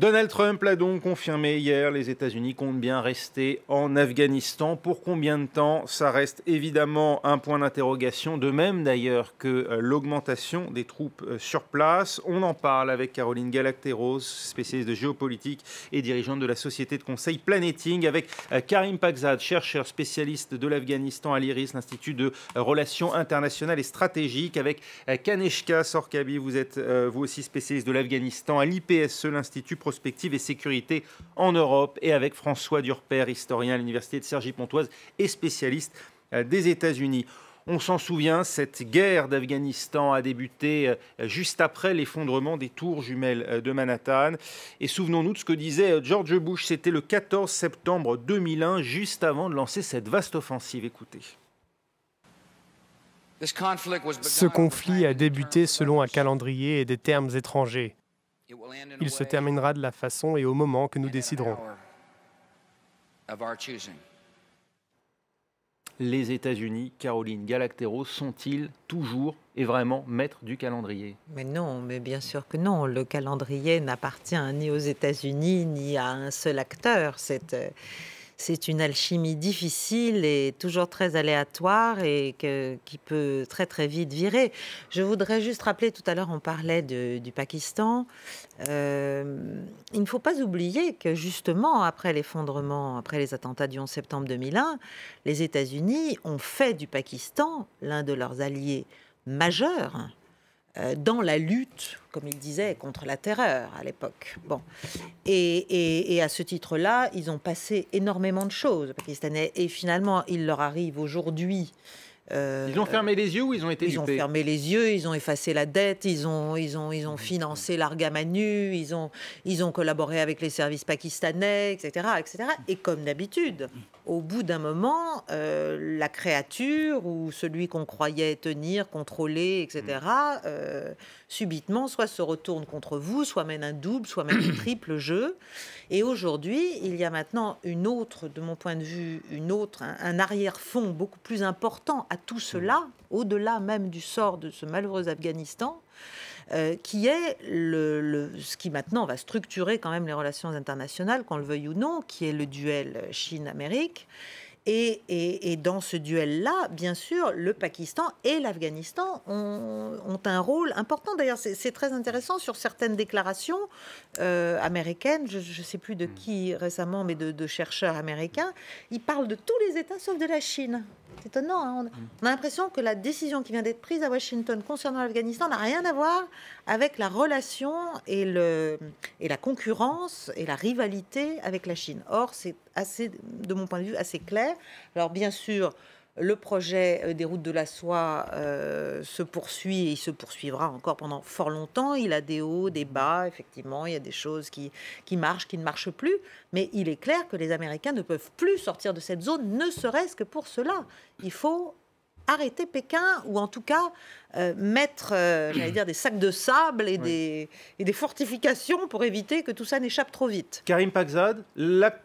Donald Trump l'a donc confirmé hier, les États-Unis comptent bien rester en Afghanistan. Pour combien de temps? Ça reste évidemment un point d'interrogation, de même d'ailleurs que l'augmentation des troupes sur place. On en parle avec Caroline Galacteros, spécialiste de géopolitique et dirigeante de la société de conseil Planeting, avec Karim Pakzad, chercheur spécialiste de l'Afghanistan à l'IRIS, l'Institut de Relations internationales et stratégiques, avec Kaneshka Sorkabi, vous êtes vous aussi spécialiste de l'Afghanistan à l'IPSE, l'Institut Prospective et Sécurité en Europe, et avec François Durper, historien à l'Université de Cergy-Pontoise et spécialiste des États-Unis. On s'en souvient, cette guerre d'Afghanistan a débuté juste après l'effondrement des tours jumelles de Manhattan. Et souvenons-nous de ce que disait George Bush, c'était le 14 septembre 2001, juste avant de lancer cette vaste offensive. Écoutez. Ce conflit a débuté selon un calendrier et des termes étrangers. Il se terminera de la façon et au moment que nous déciderons. Les États-Unis, Caroline Galacteros, sont-ils toujours et vraiment maîtres du calendrier? Mais non, mais bien sûr que non. Le calendrier n'appartient ni aux États-Unis ni à un seul acteur. C'est une alchimie difficile et toujours très aléatoire et qui peut très très vite virer. Je voudrais juste rappeler, tout à l'heure on parlait du Pakistan. Il ne faut pas oublier que justement après l'effondrement, après les attentats du 11 septembre 2001, les États-Unis ont fait du Pakistan l'un de leurs alliés majeurs dans la lutte, comme il disait, contre la terreur à l'époque. Bon. Et à ce titre-là, ils ont passé énormément de choses, Pakistanais. Et finalement, il leur arrive aujourd'hui... ils ont fermé les yeux ou ils ont été Ils ont fermé les yeux, ils ont effacé la dette, ils ont financé l'Argamanu, ils ont collaboré avec les services pakistanais, etc., etc. Et comme d'habitude, au bout d'un moment, la créature ou celui qu'on croyait tenir, contrôler, etc., subitement, soit se retourne contre vous, soit mène un double, soit mène un triple jeu. Et aujourd'hui, il y a maintenant une autre, de mon point de vue, un arrière-fond beaucoup plus important à tout cela, au-delà même du sort de ce malheureux Afghanistan, qui est ce qui maintenant va structurer quand même les relations internationales, qu'on le veuille ou non, qui est le duel Chine-Amérique. Et dans ce duel-là, bien sûr, le Pakistan et l'Afghanistan ont un rôle important. D'ailleurs, c'est très intéressant sur certaines déclarations américaines. Je ne sais plus de qui récemment, mais de chercheurs américains. Ils parlent de tous les États sauf de la Chine. C'est étonnant. Hein, on a l'impression que la décision qui vient d'être prise à Washington concernant l'Afghanistan n'a rien à voir avec la relation et la concurrence et la rivalité avec la Chine. Or, c'est assez, de mon point de vue, assez clair. Alors, bien sûr, le projet des routes de la soie se poursuit et il se poursuivra encore pendant fort longtemps. Il a des hauts, des bas. Effectivement, il y a des choses qui marchent, qui ne marchent plus. Mais il est clair que les Américains ne peuvent plus sortir de cette zone, ne serait-ce que pour cela. Il faut arrêter Pékin, ou en tout cas mettre j'allais dire, des sacs de sable et des fortifications pour éviter que tout ça n'échappe trop vite. Karim Pakzad, la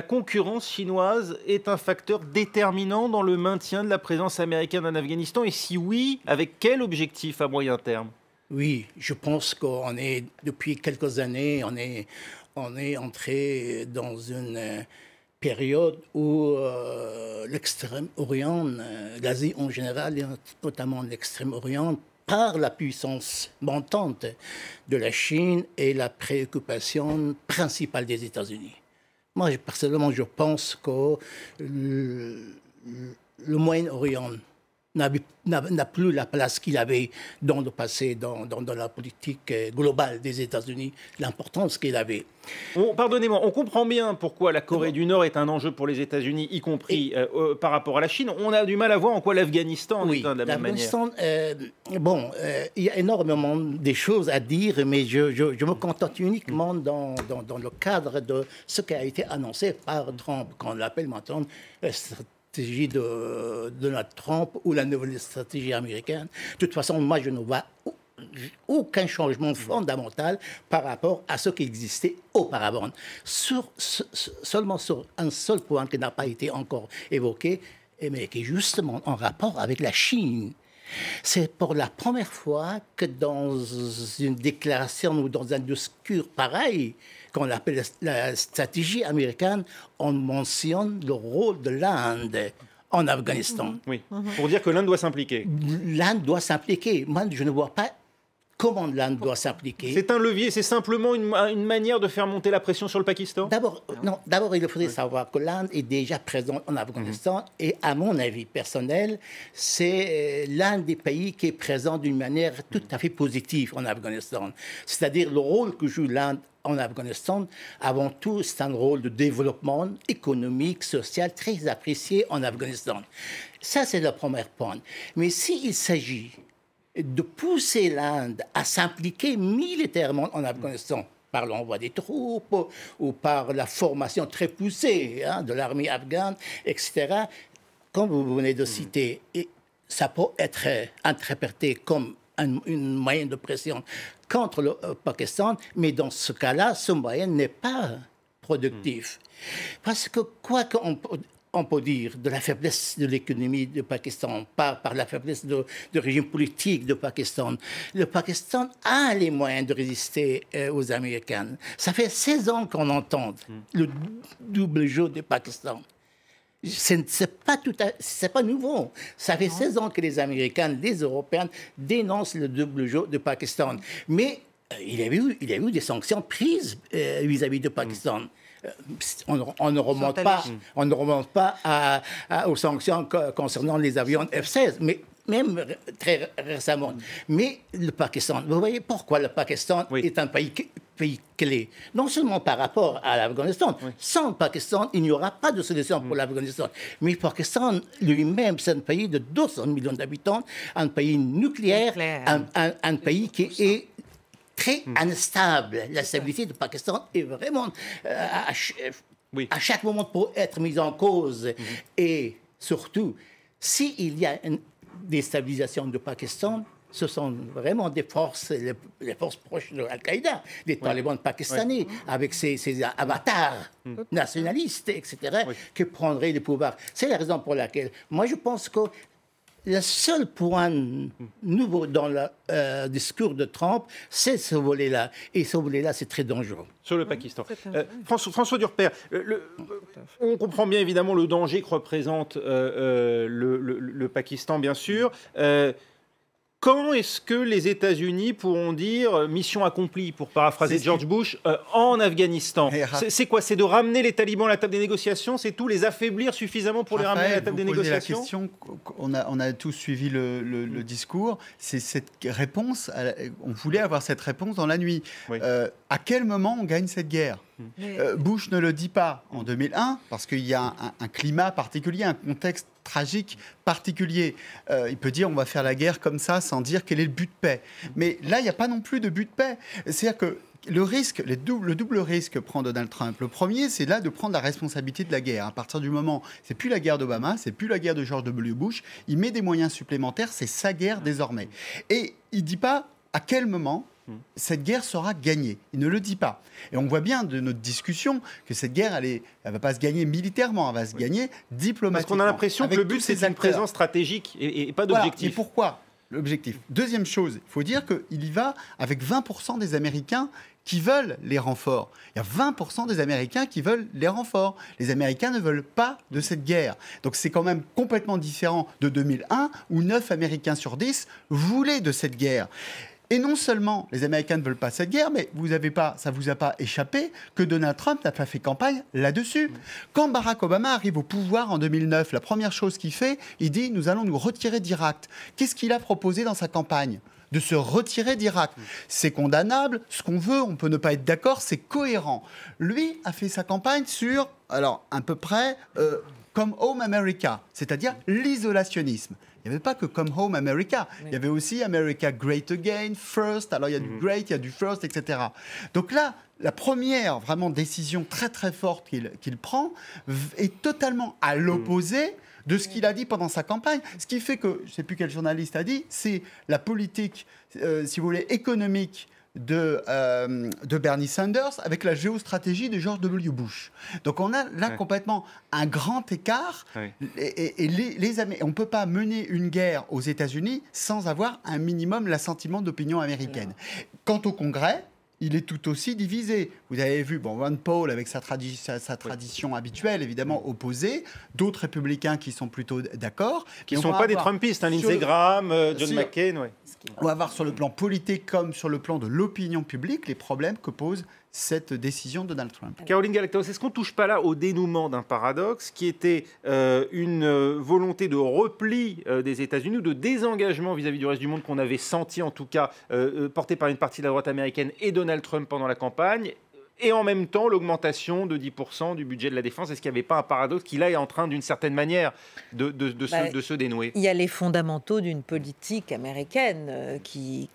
concurrence chinoise est un facteur déterminant dans le maintien de la présence américaine en Afghanistan, et si oui, avec quel objectif à moyen terme? Oui, je pense qu'on est, depuis quelques années, on est entré dans une période où l'Extrême-Orient, l'Asie en général, et notamment l'Extrême-Orient, par la puissance montante de la Chine, est la préoccupation principale des États-Unis. Moi, personnellement, je pense que le Moyen-Orient n'a plus la place qu'il avait dans le passé, dans la politique globale des États-Unis, l'importance qu'il avait. Pardonnez-moi, on comprend bien pourquoi la Corée du Nord est un enjeu pour les États-Unis, y compris par rapport à la Chine. On a du mal à voir en quoi l'Afghanistan est de la même manière. Il y a énormément de choses à dire, mais je me contente uniquement dans le cadre de ce qui a été annoncé par Trump, qu'on l'appelle maintenant stratégie de Donald Trump ou la nouvelle stratégie américaine. De toute façon, moi, je ne vois aucun changement fondamental par rapport à ce qui existait auparavant. Seulement sur un seul point qui n'a pas été encore évoqué, mais qui est justement en rapport avec la Chine. C'est pour la première fois que dans une déclaration ou dans un discours pareil, qu'on appelle la stratégie américaine, on mentionne le rôle de l'Inde en Afghanistan. Oui, pour dire que l'Inde doit s'impliquer. L'Inde doit s'impliquer. Moi, je ne vois pas comment l'Inde doit s'impliquer. C'est un levier, c'est simplement une manière de faire monter la pression sur le Pakistan? D'abord, il faudrait savoir que l'Inde est déjà présente en Afghanistan et, à mon avis personnel, c'est l'un des pays qui est présent d'une manière tout à fait positive en Afghanistan. C'est-à-dire le rôle que joue l'Inde en Afghanistan, avant tout, c'est un rôle de développement économique, social, très apprécié en Afghanistan. Ça, c'est le premier point. Mais s'il s'agit de pousser l'Inde à s'impliquer militairement en Afghanistan, par l'envoi des troupes ou par la formation très poussée de l'armée afghane, etc., comme vous venez de citer, et ça peut être interprété comme une moyen de pression contre le Pakistan, mais dans ce cas-là, ce moyen n'est pas productif. Parce que quoi qu'on peut dire de la faiblesse de l'économie du Pakistan, pas par la faiblesse du régime politique du Pakistan. Le Pakistan a les moyens de résister aux Américains. Ça fait 16 ans qu'on entend le double jeu du Pakistan. C'est pas nouveau. Ça fait 16 ans que les Américains, les Européens dénoncent le double jeu du Pakistan. Mais il y a eu des sanctions prises vis-à-vis du Pakistan. On ne remonte pas aux sanctions concernant les avions F-16, mais même très récemment. Mais le Pakistan, vous voyez pourquoi le Pakistan est un pays clé, non seulement par rapport à l'Afghanistan. Sans le Pakistan, il n'y aura pas de solution pour l'Afghanistan. Mais le Pakistan lui-même, c'est un pays de 200 millions d'habitants, un pays nucléaire. Un pays qui est très instable. La stabilité du Pakistan est vraiment à chaque moment pour être mise en cause. Et surtout, s'il y a une déstabilisation du Pakistan, ce sont vraiment des forces, les forces proches de Al-Qaïda, des talibans pakistanais, avec ces avatars nationalistes, etc., qui prendraient le pouvoir. C'est la raison pour laquelle, moi, je pense que le seul point nouveau dans le discours de Trump, c'est ce volet-là. Et ce volet-là, c'est très dangereux. Sur le Pakistan. François Durper, on comprend bien évidemment le danger que représente le Pakistan, bien sûr. Quand est-ce que les États-Unis pourront dire mission accomplie, pour paraphraser George Bush, en Afghanistan? C'est quoi? C'est de ramener les talibans à la table des négociations? C'est tout? Les affaiblir suffisamment pour les ramener à la table des négociations? La question, on a tous suivi le discours. C'est cette réponse. On voulait avoir cette réponse dans la nuit. À quel moment on gagne cette guerre? Bush ne le dit pas en 2001 parce qu'il y a un climat particulier, un contexte tragique particulier. Il peut dire on va faire la guerre comme ça sans dire quel est le but de paix. Mais là, il n'y a pas non plus de but de paix. C'est-à-dire que le double risque que prend Donald Trump. Le premier, c'est là de prendre la responsabilité de la guerre. À partir du moment, c'est plus la guerre d'Obama, c'est plus la guerre de George W. Bush. Il met des moyens supplémentaires, c'est sa guerre désormais. Et il dit pas à quel moment cette guerre sera gagnée. Il ne le dit pas. Et on voit bien de notre discussion que cette guerre, elle va pas se gagner militairement, elle va se gagner diplomatiquement. Parce qu'on a l'impression que le but, c'est une présence stratégique et pas d'objectif. Voilà. Et pourquoi l'objectif? Deuxième chose, il faut dire qu'il y va avec 20% des Américains qui veulent les renforts. Il y a 20% des Américains qui veulent les renforts. Les Américains ne veulent pas de cette guerre. Donc c'est quand même complètement différent de 2001 où 9 Américains sur 10 voulaient de cette guerre. Et non seulement les Américains ne veulent pas cette guerre, mais ça ne vous a pas échappé que Donald Trump n'a pas fait campagne là-dessus. Quand Barack Obama arrive au pouvoir en 2009, la première chose qu'il fait, il dit « nous allons nous retirer d'Irak ». Qu'est-ce qu'il a proposé dans sa campagne ? De se retirer d'Irak. C'est condamnable, ce qu'on veut, on peut ne pas être d'accord, c'est cohérent. Lui a fait sa campagne sur, alors à peu près, Come Home America, c'est-à-dire l'isolationnisme. Il n'y avait pas que Come Home America, il y avait aussi America Great Again, First, alors il y a du Great, il y a du First, etc. Donc là, la première vraiment décision très très forte qu'il prend est totalement à l'opposé de ce qu'il a dit pendant sa campagne. Ce qui fait que, je ne sais plus quel journaliste a dit, c'est la politique, si vous voulez, économique de Bernie Sanders avec la géostratégie de George W. Bush. Donc on a là complètement un grand écart. On ne peut pas mener une guerre aux États-Unis sans avoir un minimum l'assentiment d'opinion américaine. Quant au Congrès, il est tout aussi divisé. Vous avez vu, Ron Paul avec sa tradition habituelle, évidemment opposée, d'autres républicains qui sont plutôt d'accord. Qui ne sont pas des Trumpistes, Lindsey Graham, John McCain. Ouais. On va voir sur le plan politique comme sur le plan de l'opinion publique les problèmes que pose cette décision de Donald Trump. Caroline Galacteros, est-ce qu'on ne touche pas là au dénouement d'un paradoxe qui était une volonté de repli des États-Unis ou de désengagement vis-à-vis du reste du monde qu'on avait senti en tout cas porté par une partie de la droite américaine et Donald Trump pendant la campagne, et en même temps l'augmentation de 10% du budget de la défense? Est-ce qu'il n'y avait pas un paradoxe qui là est en train d'une certaine manière de se dénouer? Il y a les fondamentaux d'une politique américaine qui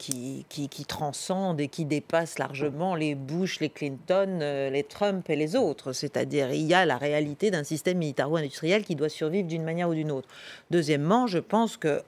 transcende et qui dépasse largement les Bush, les Clinton, les Trump et les autres. C'est-à-dire il y a la réalité d'un système militaro-industriel qui doit survivre d'une manière ou d'une autre. Deuxièmement, je pense que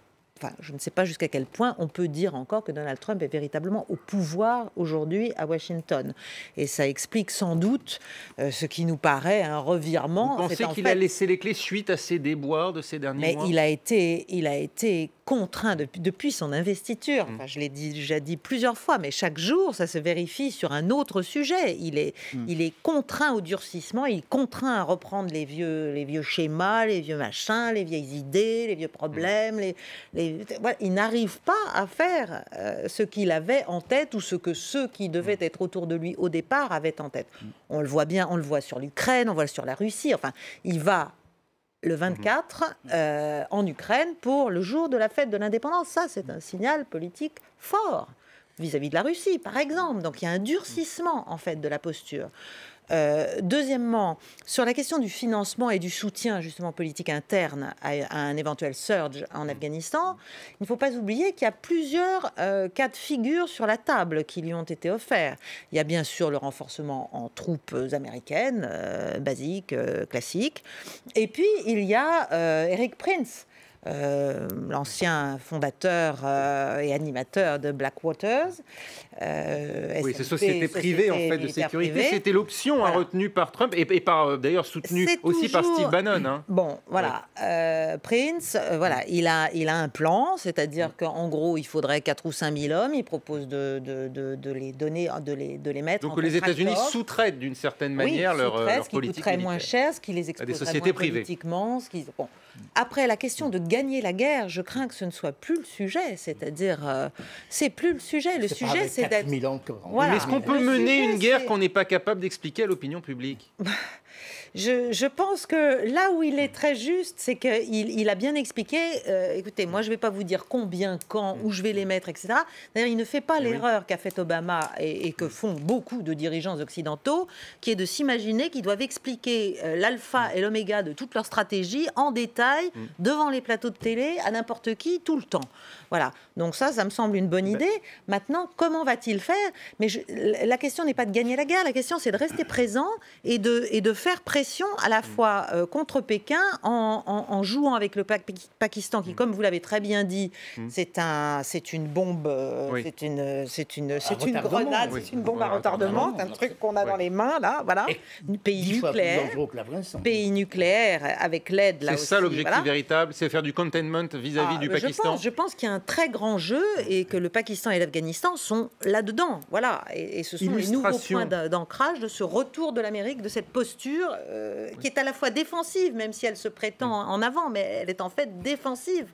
je ne sais pas jusqu'à quel point on peut dire encore que Donald Trump est véritablement au pouvoir aujourd'hui à Washington. Et ça explique sans doute ce qui nous paraît un revirement. Vous pensez qu'il a laissé les clés suite à ces déboires de ces derniers mois? Il a été contraint depuis son investiture. Je l'ai déjà dit plusieurs fois, mais chaque jour, ça se vérifie sur un autre sujet. Il est contraint au durcissement, il est contraint à reprendre les vieux schémas, les vieux machins, les vieilles idées, les vieux problèmes, voilà, il n'arrive pas à faire ce qu'il avait en tête ou ce que ceux qui devaient être autour de lui au départ avaient en tête. On le voit bien, on le voit sur l'Ukraine, on le voit sur la Russie. Enfin, il va le 24 en Ukraine pour le jour de la fête de l'indépendance. Ça, c'est un signal politique fort vis-à-vis de la Russie, par exemple. Donc, il y a un durcissement, en fait, de la posture. Deuxièmement, sur la question du financement et du soutien justement politique interne à un éventuel surge en Afghanistan, il ne faut pas oublier qu'il y a plusieurs cas de figure sur la table qui lui ont été offerts. Il y a bien sûr le renforcement en troupes américaines, basiques, classiques, et puis il y a Erik Prince, l'ancien fondateur et animateur de Blackwater. Oui, c'est société privée en fait de sécurité. C'était l'option retenue par Trump et par d'ailleurs soutenue aussi par Steve Bannon. Hein. Bon, voilà. Prince, voilà, il a un plan, c'est-à-dire qu'en gros, il faudrait 4 ou 5 000 hommes. Il propose de les donner, de les mettre. Donc que les États-Unis sous-traitent d'une certaine manière leur politique qui coûterait moins cher, ce qui les exposerait moins politiquement. Bon. Après, la question de gagner la guerre, je crains que ce ne soit plus le sujet. C'est-à-dire, c'est plus le sujet. Le sujet, c'est d'être... Voilà. Mais est-ce qu'on peut mener une guerre qu'on n'est pas capable d'expliquer à l'opinion publique? Je pense que là où il est très juste, c'est qu'il a bien expliqué, écoutez, moi je ne vais pas vous dire combien, quand, où je vais les mettre, etc. D'ailleurs, il ne fait pas l'erreur qu'a fait Obama et que font beaucoup de dirigeants occidentaux, qui est de s'imaginer qu'ils doivent expliquer l'alpha et l'oméga de toute leur stratégie en détail, devant les plateaux de télé, à n'importe qui, tout le temps. Voilà. Donc ça me semble une bonne idée. Maintenant, comment va-t-il faire? Mais la question n'est pas de gagner la guerre, la question c'est de rester présent et de faire pression à la fois contre Pékin en jouant avec le Pakistan qui, comme vous l'avez très bien dit, c'est une bombe, c'est une grenade, c'est une bombe à retardement, c'est un truc qu'on a dans les mains là, voilà, pays nucléaire avec l'aide là aussi. C'est ça l'objectif véritable, c'est faire du containment vis-à-vis du Pakistan. Je pense qu'il y a un très grand jeu et que le Pakistan et l'Afghanistan sont là-dedans, voilà, et ce sont les nouveaux points d'ancrage de ce retour de l'Amérique, de cette posture qui est à la fois défensive, même si elle se prétend en avant, mais elle est en fait défensive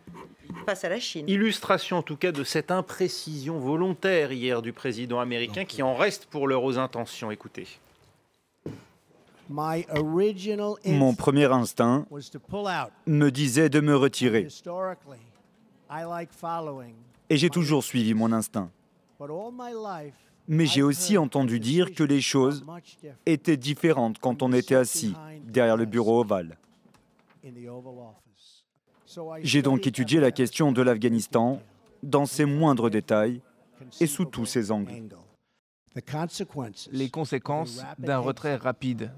face à la Chine. Illustration en tout cas de cette imprécision volontaire hier du président américain qui en reste pour l'heure aux intentions. Écoutez. Mon premier instinct me disait de me retirer. Et j'ai toujours suivi mon instinct. Mais j'ai aussi entendu dire que les choses étaient différentes quand on était assis derrière le bureau ovale. J'ai donc étudié la question de l'Afghanistan dans ses moindres détails et sous tous ses angles. Les conséquences d'un retrait rapide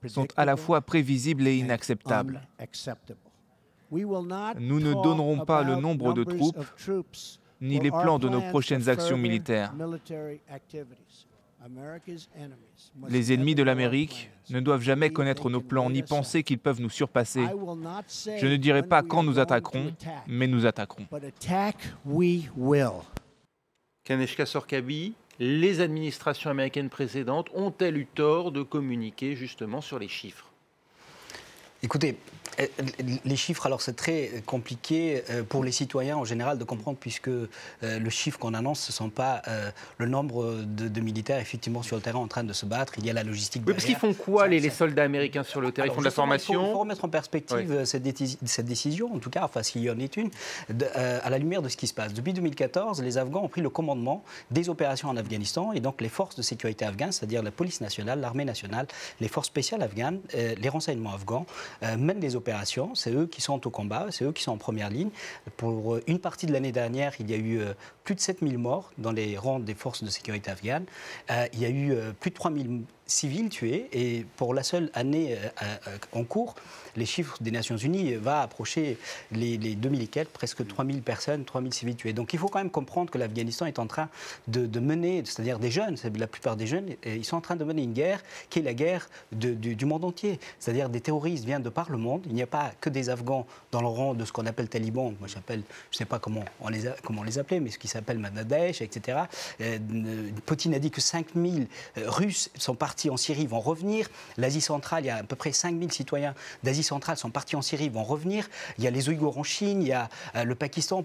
sont à la fois prévisibles et inacceptables. Nous ne donnerons pas le nombre de troupes ni les plans de nos prochaines actions militaires. Les ennemis de l'Amérique ne doivent jamais connaître nos plans ni penser qu'ils peuvent nous surpasser. Je ne dirai pas quand nous attaquerons, mais nous attaquerons. Kaneshka Sorkabi, les administrations américaines précédentes ont-elles eu tort de communiquer justement sur les chiffres? Écoutez, les chiffres, alors c'est très compliqué pour les citoyens en général de comprendre puisque le chiffre qu'on annonce, ce ne sont pas le nombre de militaires effectivement sur le terrain en train de se battre. Il y a la logistique. Oui, parce qu'ils font quoi les soldats américains sur le terrain? Ils font de la formation? Il faut remettre en perspective cette décision, en tout cas, enfin s'il y en est une, à la lumière de ce qui se passe. Depuis 2014, les Afghans ont pris le commandement des opérations en Afghanistan et donc les forces de sécurité afghanes, c'est-à-dire la police nationale, l'armée nationale, les forces spéciales afghanes, les renseignements afghans, mènent des opérations. C'est eux qui sont au combat, c'est eux qui sont en première ligne. Pour une partie de l'année dernière, il y a eu plus de 7000 morts dans les rangs des forces de sécurité afghanes. Il y a eu plus de 3000 civils tués et pour la seule année en cours, les chiffres des Nations Unies va approcher les 2000 et quelques, presque 3000 personnes, 3000 civils tués. Donc il faut quand même comprendre que l'Afghanistan est en train de mener, c'est-à-dire des jeunes, la plupart des jeunes, ils sont en train de mener une guerre qui est la guerre du monde entier. C'est-à-dire des terroristes viennent de par le monde. Il n'y a pas que des Afghans dans le rang de ce qu'on appelle talibans. Moi je ne sais pas comment on les appelait, mais ce qui s'appelle Daesh, etc. Poutine a dit que 5000 Russes sont partis en Syrie, vont revenir. L'Asie centrale, il y a à peu près 5000 citoyens d'Asie centrale sont partis en Syrie, vont revenir. Il y a les Ouïghours en Chine, il y a le Pakistan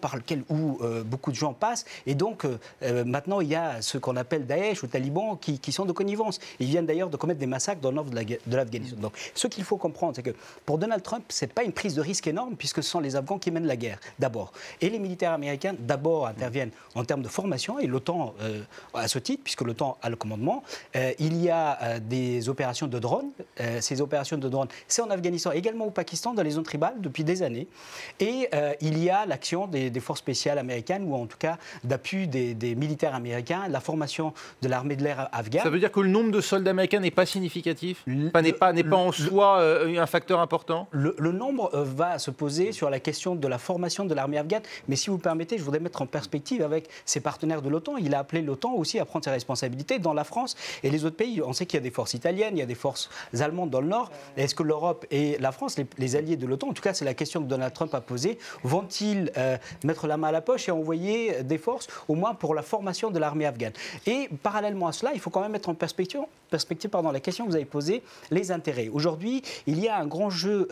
où beaucoup de gens passent. Et donc, maintenant, il y a ce qu'on appelle Daesh ou talibans qui sont de connivence. Ils viennent d'ailleurs de commettre des massacres dans le nord de l'Afghanistan. Donc, ce qu'il faut comprendre, c'est que pour Donald Trump, ce n'est pas une prise de risque énorme puisque ce sont les Afghans qui mènent la guerre, d'abord. Et les militaires américains, d'abord, interviennent en termes de formation et l'OTAN, à ce titre, puisque l'OTAN a le commandement. Il y a des opérations de drones. Ces opérations de drones, c'est en Afghanistan, également au Pakistan, dans les zones tribales, depuis des années. Et il y a l'action des forces spéciales américaines, ou en tout cas d'appui des militaires américains, la formation de l'armée de l'air afghane. Ça veut dire que le nombre de soldats américains n'est pas significatif, n'est pas en soi un facteur important? Le nombre va se poser sur la question de la formation de l'armée afghane. Mais si vous permettez, je voudrais mettre en perspective avec ses partenaires de l'OTAN. Il a appelé l'OTAN aussi à prendre ses responsabilités dans la France et les autres pays. On sait qu'il y a des forces italiennes, il y a des forces allemandes dans le Nord. Est-ce que l'Europe et la France, les alliés de l'OTAN, en tout cas c'est la question que Donald Trump a posée, vont-ils mettre la main à la poche et envoyer des forces, au moins pour la formation de l'armée afghane? Et parallèlement à cela, il faut quand même mettre en perspective la question que vous avez posée, les intérêts. Aujourd'hui, il y a un grand jeu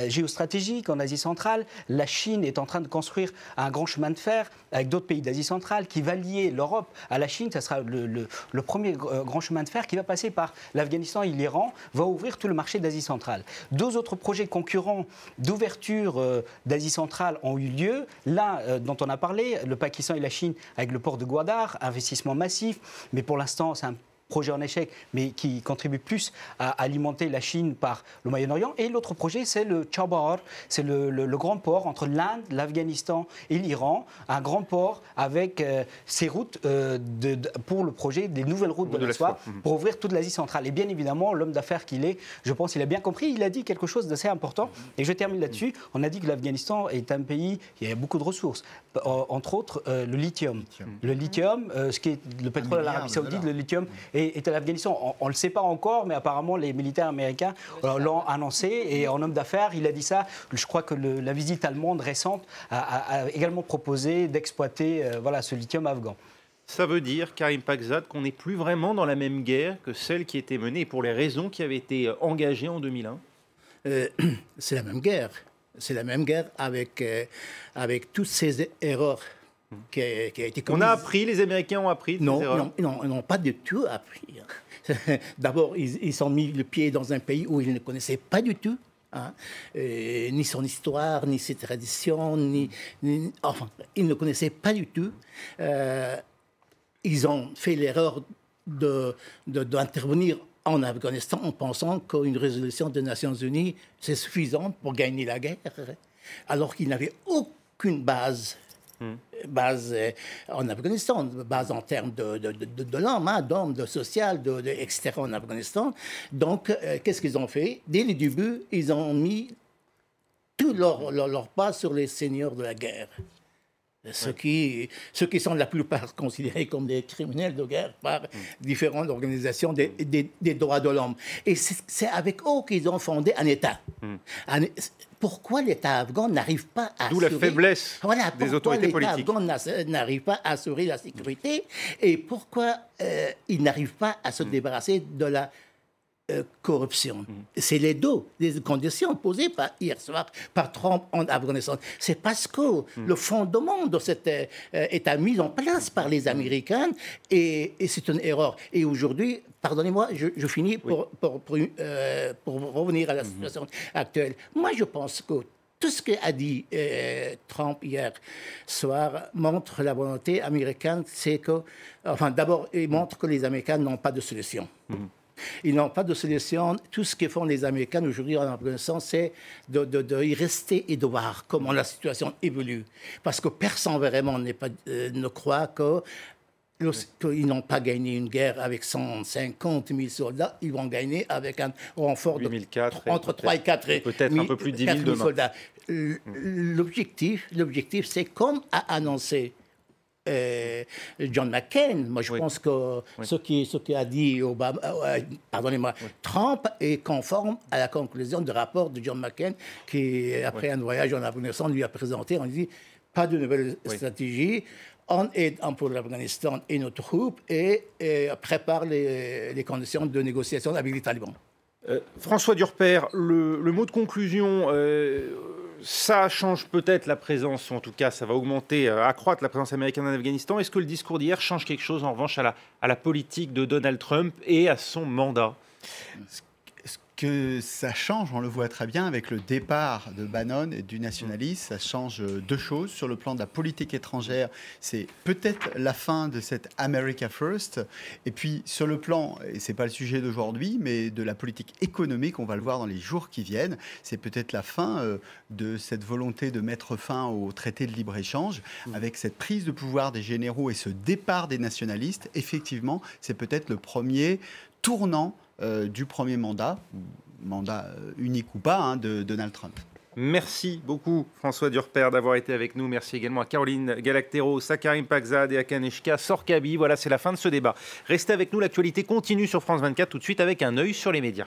géostratégique en Asie centrale. La Chine est en train de construire un grand chemin de fer avec d'autres pays d'Asie centrale qui va lier l'Europe à la Chine. Ça sera le premier grand chemin de fer qui va passer par l'Afghanistan et l'Iran, va ouvrir tout le marché d'Asie centrale. Deux autres projets concurrents d'ouverture d'Asie centrale ont eu lieu. L'un dont on a parlé, le Pakistan et la Chine avec le port de Gwadar, investissement massif, mais pour l'instant c'est un projet en échec, mais qui contribue plus à alimenter la Chine par le Moyen-Orient. Et l'autre projet, c'est le Chabahar, c'est le grand port entre l'Inde, l'Afghanistan et l'Iran, un grand port avec ces routes pour le projet des nouvelles routes de la soie pour ouvrir toute l'Asie centrale. Et bien évidemment, l'homme d'affaires qu'il est, je pense qu'il a bien compris, il a dit quelque chose d'assez important. Et je termine là-dessus. On a dit que l'Afghanistan est un pays, il y a beaucoup de ressources, entre autres le lithium. Le lithium, ce qui est le pétrole à l'Arabie Saoudite, le lithium est à l'Afghanistan. On ne le sait pas encore, mais apparemment les militaires américains l'ont annoncé. Et en homme d'affaires, il a dit ça. Je crois que la visite allemande récente a également proposé d'exploiter ce lithium afghan. Ça veut dire, Karim Pakzad, qu'on n'est plus vraiment dans la même guerre que celle qui était menée pour les raisons qui avaient été engagées en 2001 ? C'est la même guerre. C'est la même guerre avec toutes ces erreurs qui a été commise. On a appris, les Américains ont appris de ces erreurs? Non, ils n'ont pas du tout appris. D'abord, ils ont mis le pied dans un pays où ils ne connaissaient pas du tout. Ni son histoire, ni ses traditions, enfin, ils ne connaissaient pas du tout. Ils ont fait l'erreur d'intervenir en Afghanistan en pensant qu'une résolution des Nations Unies, c'est suffisant pour gagner la guerre, alors qu'ils n'avaient aucune base en Afghanistan, base en termes de l'homme, d'homme, de social, etc. en Afghanistan. Donc, qu'est-ce qu'ils ont fait? Dès le début, ils ont mis tout leur pas sur les seigneurs de la guerre. Ceux qui sont la plupart considérés comme des criminels de guerre par différentes organisations des droits de l'homme. Et c'est avec eux qu'ils ont fondé un État. Pourquoi l'État afghan n'arrive pas à assurer... D'où la faiblesse des autorités politiques. Pourquoi l'État afghan n'arrive pas à assurer la sécurité et pourquoi il n'arrive pas à se débarrasser de la corruption. C'est les conditions posées hier soir par Trump en Afghanistan. C'est parce que le fondement de cet État mis en place par les Américains et c'est une erreur. Et aujourd'hui, pardonnez-moi, je finis pour revenir à la situation actuelle. Moi, je pense que tout ce qu'a dit Trump hier soir montre la volonté américaine, c'est que, enfin, d'abord, il montre que les Américains n'ont pas de solution. Ils n'ont pas de solution. Tout ce que font les Américains aujourd'hui en Afghanistan, c'est de y rester et de voir comment la situation évolue. Parce que personne vraiment ne croit qu'ils n'ont pas gagné une guerre avec 150 000 soldats. Ils vont gagner avec un renfort entre 3 et 4 et peut-être un peu plus de 10 000 demain. Soldats. L'objectif, c'est comme a annoncé John McCain. Moi, je pense que ce qui a dit Trump est conforme à la conclusion du rapport de John McCain qui, après un voyage en Afghanistan, lui a présenté. On dit pas de nouvelle stratégie. On aide pour l'Afghanistan et nos troupes et prépare les conditions de négociation avec les talibans. François Durper, le mot de conclusion, ça change peut-être la présence, ou en tout cas ça va augmenter, accroître la présence américaine en Afghanistan. Est-ce que le discours d'hier change quelque chose en revanche à la politique de Donald Trump et à son mandat ? Que ça change, on le voit très bien avec le départ de Bannon et du nationalisme, ça change deux choses. Sur le plan de la politique étrangère, c'est peut-être la fin de cette America First. Et puis sur le plan, et c'est pas le sujet d'aujourd'hui, mais de la politique économique, on va le voir dans les jours qui viennent, c'est peut-être la fin de cette volonté de mettre fin au traité de libre-échange. Avec cette prise de pouvoir des généraux et ce départ des nationalistes, effectivement, c'est peut-être le premier tournant du premier mandat unique ou pas, de Donald Trump. Merci beaucoup François Durper d'avoir été avec nous. Merci également à Caroline Galacteros, à Karim Pakzad et à Kaneshka Sorkabi. Voilà, c'est la fin de ce débat. Restez avec nous, l'actualité continue sur France 24 tout de suite avec un œil sur les médias.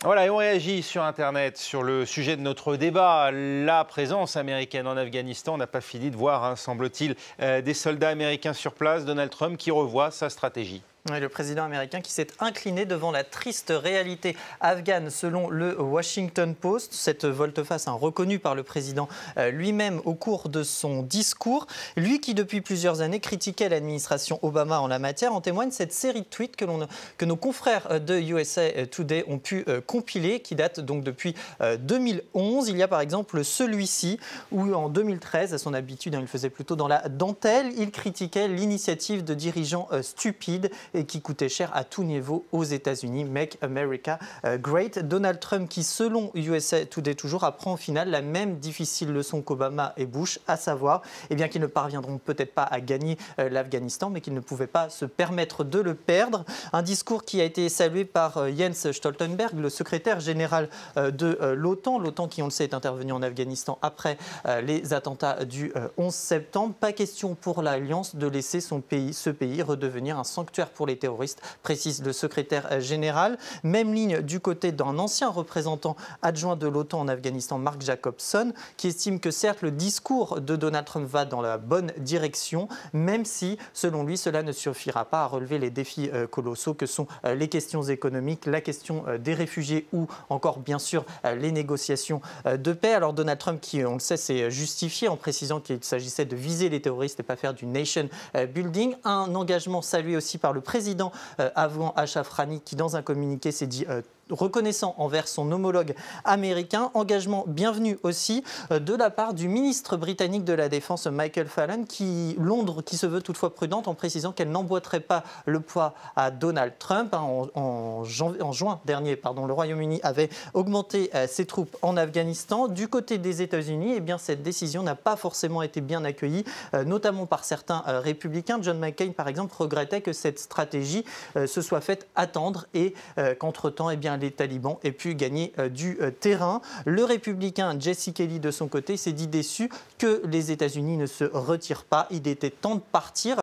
Voilà, et on réagit sur Internet sur le sujet de notre débat. La présence américaine en Afghanistan, on n'a pas fini de voir, semble-t-il, des soldats américains sur place. Donald Trump qui revoit sa stratégie. Oui, le président américain qui s'est incliné devant la triste réalité afghane selon le Washington Post. Cette volte-face reconnue par le président lui-même au cours de son discours. Lui qui depuis plusieurs années critiquait l'administration Obama en la matière. En témoigne cette série de tweets que nos confrères de USA Today ont pu compiler, qui date donc depuis 2011. Il y a par exemple celui-ci où en 2013, à son habitude, il faisait plutôt dans la dentelle, il critiquait l'initiative de dirigeants stupides et qui coûtait cher à tout niveau aux États-Unis. Make America Great. Donald Trump qui, selon USA Today toujours, apprend au final la même difficile leçon qu'Obama et Bush, à savoir qu'ils ne parviendront peut-être pas à gagner l'Afghanistan, mais qu'ils ne pouvaient pas se permettre de le perdre. Un discours qui a été salué par Jens Stoltenberg, le secrétaire général de l'OTAN. L'OTAN qui, on le sait, est intervenu en Afghanistan après les attentats du 11 septembre. Pas question pour l'Alliance de laisser ce pays redevenir un sanctuaire pour les terroristes, précise le secrétaire général. Même ligne du côté d'un ancien représentant adjoint de l'OTAN en Afghanistan, Mark Jacobson, qui estime que certes le discours de Donald Trump va dans la bonne direction, même si, selon lui, cela ne suffira pas à relever les défis colossaux que sont les questions économiques, la question des réfugiés ou encore, bien sûr, les négociations de paix. Alors Donald Trump, qui, on le sait, s'est justifié en précisant qu'il s'agissait de viser les terroristes et pas faire du nation building. Un engagement salué aussi par le président afghan Ashraf Ghani, qui dans un communiqué s'est dit reconnaissant envers son homologue américain. Engagement bienvenu aussi de la part du ministre britannique de la Défense, Michael Fallon, Londres qui se veut toutefois prudente en précisant qu'elle n'emboîterait pas le poids à Donald Trump. En juin dernier, le Royaume-Uni avait augmenté ses troupes en Afghanistan. Du côté des États-Unis, eh bien, cette décision n'a pas forcément été bien accueillie, notamment par certains républicains. John McCain, par exemple, regrettait que cette stratégie se soit faite attendre et qu'entre-temps, eh bien, les talibans aient pu gagner du terrain. Le républicain Jesse Kelly, de son côté, s'est dit déçu que les États-Unis ne se retirent pas. Il était temps de partir.